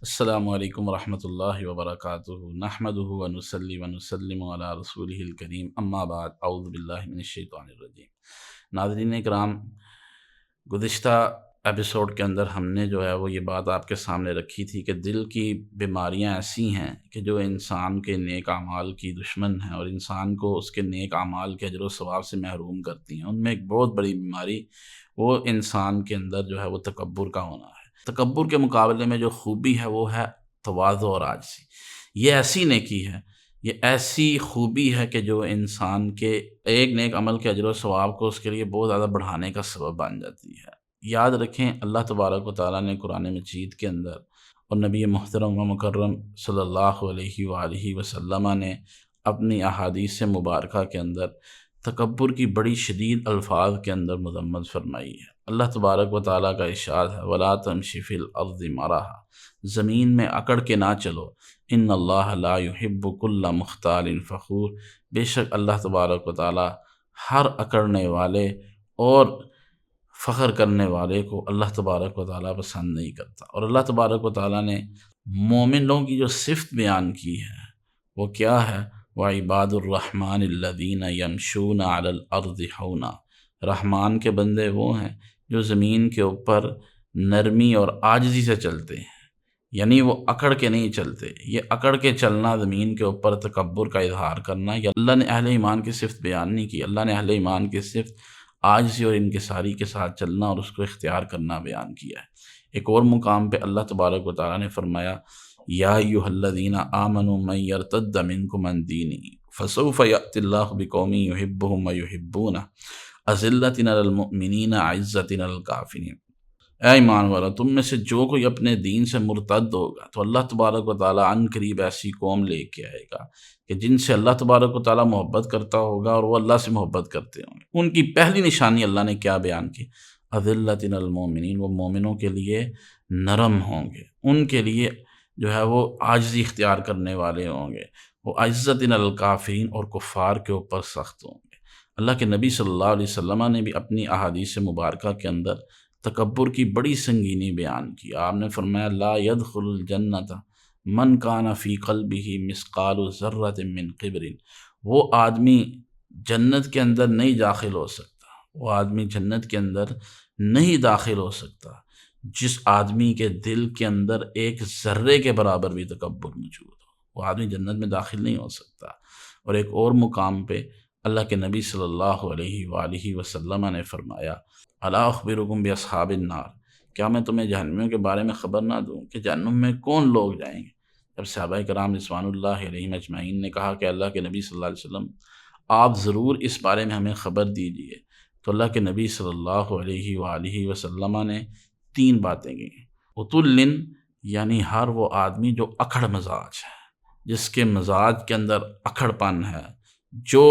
السلام علیکم ورحمۃ اللہ وبرکاتہ نحمدہ ونصلی ونسلم علی رسولہ الکریم اما بعد اعوذ باللہ من الشیطان الرجیم۔ ناظرین کرام، گزشتہ ایپیسوڈ کے اندر ہم نے جو ہے وہ یہ بات آپ کے سامنے رکھی تھی کہ دل کی بیماریاں ایسی ہیں کہ جو انسان کے نیک اعمال کی دشمن ہیں اور انسان کو اس کے نیک اعمال کے اجر و ثواب سے محروم کرتی ہیں۔ ان میں ایک بہت بڑی بیماری وہ انسان کے اندر جو ہے وہ تکبر کا ہونا ہے۔ تکبر کے مقابلے میں جو خوبی ہے وہ ہے تواضع اور عاجزی۔ یہ ایسی نیکی ہے، یہ ایسی خوبی ہے کہ جو انسان کے ایک نیک عمل کے اجر و ثواب کو اس کے لیے بہت زیادہ بڑھانے کا سبب بن جاتی ہے۔ یاد رکھیں، اللہ تبارک و تعالیٰ نے قرآن مجید کے اندر اور نبی محترم و مکرم صلی اللہ علیہ وآلہ وسلم نے اپنی احادیث مبارکہ کے اندر تکبر کی بڑی شدید الفاظ کے اندر مذمت فرمائی ہے۔ اللہ تبارک و تعالیٰ کا ارشاد ہے وَلَا تَمْشِ فِي الْأَرْضِ مَرَحًا، زمین میں اکڑ کے نہ چلو، ان اللہ لا يحب كل مختال فخور، بے شک اللہ تبارک و تعالیٰ ہر اکڑنے والے اور فخر کرنے والے کو اللہ تبارک و تعالیٰ پسند نہیں کرتا۔ اور اللہ تبارک و تعالیٰ نے مومنوں کی جو صفت بیان کی ہے وہ کیا ہے؟ وَعِبَادُ الرَّحْمَنِ الَّذِينَ يَمْشُونَ عَلَى الْأَرْضِ هَوْنًا، رحمان کے بندے وہ ہیں جو زمین کے اوپر نرمی اور عاجزی سے چلتے ہیں، یعنی وہ اکڑ کے نہیں چلتے۔ یہ اکڑ کے چلنا، زمین کے اوپر تکبر کا اظہار کرنا، یا اللہ نے اہل ایمان کی صفت بیان نہیں کی۔ اللہ نے اہل ایمان کی صفت عاجزی اور انکساری کے ساتھ چلنا اور اس کو اختیار کرنا بیان کیا ہے۔ ایک اور مقام پہ اللہ تبارک و تعالیٰ نے فرمایا یا ایھا الذین آمنوا من یرتد منکم عن دینہ فسوف یأتی اللہ بقوم یحبهم ویحبونہ اذلۃ علی المؤمنین عزۃ علی الکافرین۔ اے ایمان والا، تم میں سے جو کوئی اپنے دین سے مرتد ہوگا تو اللہ تبارک و تعالیٰ عن قریب ایسی قوم لے کے آئے گا کہ جن سے اللہ تبارک و تعالیٰ محبت کرتا ہوگا اور وہ اللہ سے محبت کرتے ہوں گے۔ ان کی پہلی نشانی اللہ نے کیا بیان کی؟ اذلۃ علی المؤمنین، وہ مومنوں کے لیے نرم ہوں گے، ان کے لیے جو ہے وہ عاجزی اختیار کرنے والے ہوں گے، وہ عزت علی الکافرین، اور کفار کے اوپر سخت ہوں گے۔ اللہ کے نبی صلی اللہ علیہ وسلم نے بھی اپنی احادیث مبارکہ کے اندر تکبر کی بڑی سنگینی بیان کی۔ آپ نے فرمایا لا يدخل الجنۃ من کان فی قلبہ مثقال ذرۃ من کبر، وہ آدمی جنت کے اندر نہیں داخل ہو سکتا، وہ آدمی جنت کے اندر نہیں داخل ہو سکتا جس آدمی کے دل کے اندر ایک ذرے کے برابر بھی تکبر موجود ہو، وہ آدمی جنت میں داخل نہیں ہو سکتا۔ اور ایک اور مقام پہ اللہ کے نبی صلی اللہ علیہ وآلہ وسلم نے فرمایا الا اخبرکم باصحاب النار، کیا میں تمہیں جہنمیوں کے بارے میں خبر نہ دوں کہ جہنم میں کون لوگ جائیں گے؟ جب صحابہ کرام رضوان اللہ علیہم اجمعین نے کہا کہ اللہ کے نبی صلی اللہ علیہ وسلم آپ ضرور اس بارے میں ہمیں خبر دیجئے، تو اللہ کے نبی صلی اللہ علیہ وآلہ وسلم نے 3 باتیں کی۔ عتل، یعنی ہر وہ آدمی جو اکڑ مزاج ہے، جس کے مزاج کے اندر اکڑ پن ہے، جو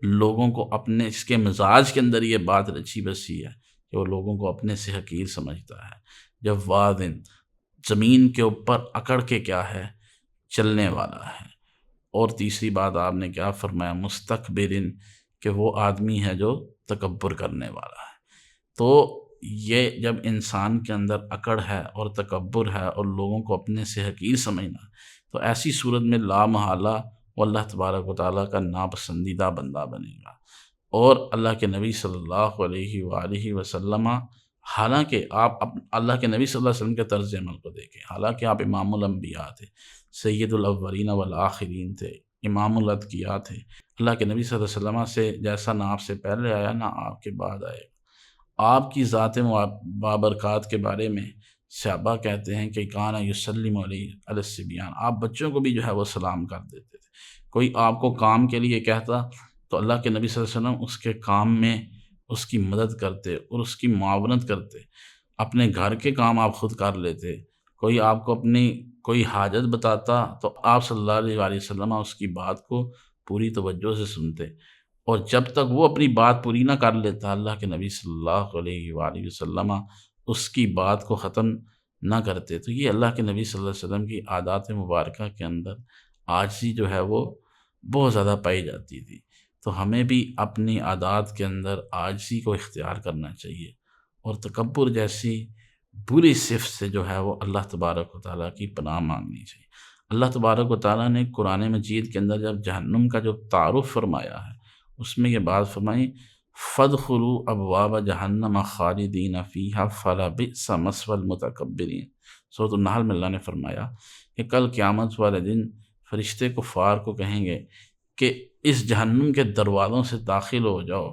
لوگوں کو اپنے، اس کے مزاج کے اندر یہ بات رچی بسی ہے کہ وہ لوگوں کو اپنے سے حقیر سمجھتا ہے۔ جب وادن، زمین کے اوپر اکڑ کے کیا ہے؟ چلنے والا ہے۔ اور تیسری بات آپ نے کیا فرمایا؟ مستکبرن، کہ وہ آدمی ہے جو تکبر کرنے والا ہے۔ تو یہ جب انسان کے اندر اکڑ ہے اور تکبر ہے اور لوگوں کو اپنے سے حقیر سمجھنا، تو ایسی صورت میں لا محالہ وہ اللہ تبارک و تعالیٰ کا ناپسندیدہ بندہ بنے گا۔ اور اللہ کے نبی صلی اللہ علیہ وآلہ وسلم، حالانکہ آپ اللہ کے نبی صلی اللہ علیہ وسلم کے طرز عمل کو دیکھیں، حالانکہ آپ امام الانبیاء تھے، سید الاولین والآخرین تھے، امام الاتقیاء تھے، اللہ کے نبی صلی اللہ علیہ وسلم سے جیسا نہ آپ سے پہلے آیا نہ آپ کے بعد آئے گا۔ آپ کی ذات بابرکات کے بارے میں صحابہ کہتے ہیں کہ کان یسلم علی الصبیان، آپ بچوں کو بھی جو ہے وہ سلام کر دیتے تھے۔ کوئی آپ کو کام کے لیے کہتا تو اللہ کے نبی صلی اللہ علیہ وسلم اس کے کام میں اس کی مدد کرتے اور اس کی معاونت کرتے۔ اپنے گھر کے کام آپ خود کر لیتے، کوئی آپ کو اپنی کوئی حاجت بتاتا تو آپ صلی اللہ علیہ وآلہ وسلم اس کی بات کو پوری توجہ سے سنتے، اور جب تک وہ اپنی بات پوری نہ کر لیتا اللہ کے نبی صلی اللہ علیہ وآلہ وسلم اس کی بات کو ختم نہ کرتے۔ تو یہ اللہ کے نبی صلی اللہ علیہ وسلم کی عادات مبارکہ کے اندر عاجزی جو ہے وہ بہت زیادہ پائی جاتی تھی۔ تو ہمیں بھی اپنی عادات کے اندر عاجزی کو اختیار کرنا چاہیے، اور تکبر جیسی بری صفت سے جو ہے وہ اللہ تبارک و تعالیٰ کی پناہ مانگنی چاہیے۔ اللہ تبارک و تعالیٰ نے قرآن مجید کے اندر جب جہنم کا جو تعارف فرمایا ہے اس میں یہ بات فرمائی، فَادْخُلُوا أَبْوَابَ جَهَنَّمَ خَالِدِينَ فِيهَا فَلَبِئْسَ مَثْوَى الْمُتَكَبِّرِينَ۔ سورۃ النحل میں اللہ نے فرمایا کہ کل قیامت والے دن فرشتے کفار کو کہیں گے کہ اس جہنم کے دروازوں سے داخل ہو جاؤ،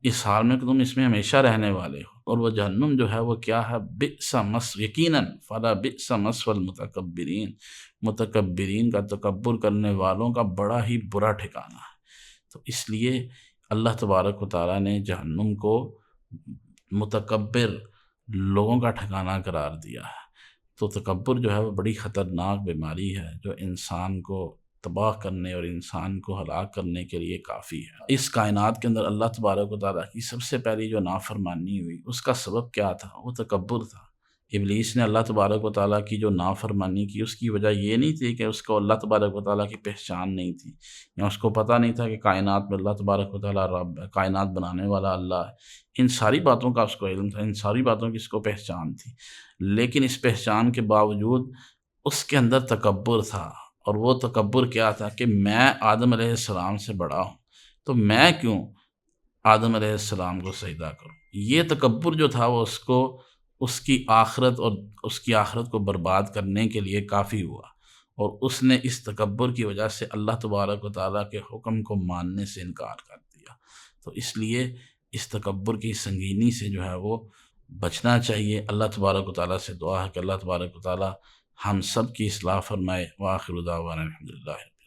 اس حال میں کہ تم اس میں ہمیشہ رہنے والے ہو، اور وہ جہنم جو ہے وہ کیا ہے، بئس یقیناً فلا بئس مثوى المتکبرین، متکبرین کا، تکبر کرنے والوں کا بڑا ہی برا ٹھکانہ ہے۔ تو اس لیے اللہ تبارک و تعالیٰ نے جہنم کو متکبر لوگوں کا ٹھکانہ قرار دیا ہے۔ تو تکبر جو ہے وہ بڑی خطرناک بیماری ہے جو انسان کو تباہ کرنے اور انسان کو ہلاک کرنے کے لیے کافی ہے۔ اس کائنات کے اندر اللہ تبارک و تعالیٰ کی سب سے پہلی جو نافرمانی ہوئی اس کا سبب کیا تھا؟ وہ تکبر تھا۔ ابلیس نے اللہ تبارک و تعالیٰ کی جو نافرمانی کی اس کی وجہ یہ نہیں تھی کہ اس کو اللہ تبارک و تعالیٰ کی پہچان نہیں تھی، یا اس کو پتہ نہیں تھا کہ کائنات میں اللہ تبارک و تعالیٰ رب ہے، کائنات بنانے والا اللہ ہے۔ ان ساری باتوں کا اس کو علم تھا، ان ساری باتوں کی اس کو پہچان تھی، لیکن اس پہچان کے باوجود اس کے اندر تکبر تھا۔ اور وہ تکبر کیا تھا کہ میں آدم علیہ السلام سے بڑا ہوں، تو میں کیوں آدم علیہ السلام کو سجدہ کروں۔ یہ تکبر جو تھا وہ اس کو اس کی آخرت کو برباد کرنے کے لیے کافی ہوا، اور اس نے اس تکبر کی وجہ سے اللہ تبارک و تعالیٰ کے حکم کو ماننے سے انکار کر دیا۔ تو اس لیے اس تکبر کی سنگینی سے جو ہے وہ بچنا چاہیے۔ اللہ تبارک و تعالیٰ سے دعا ہے کہ اللہ تبارک و تعالیٰ ہم سب کی اصلاح فرمائے۔ وآخر دعوانا الحمدللہ۔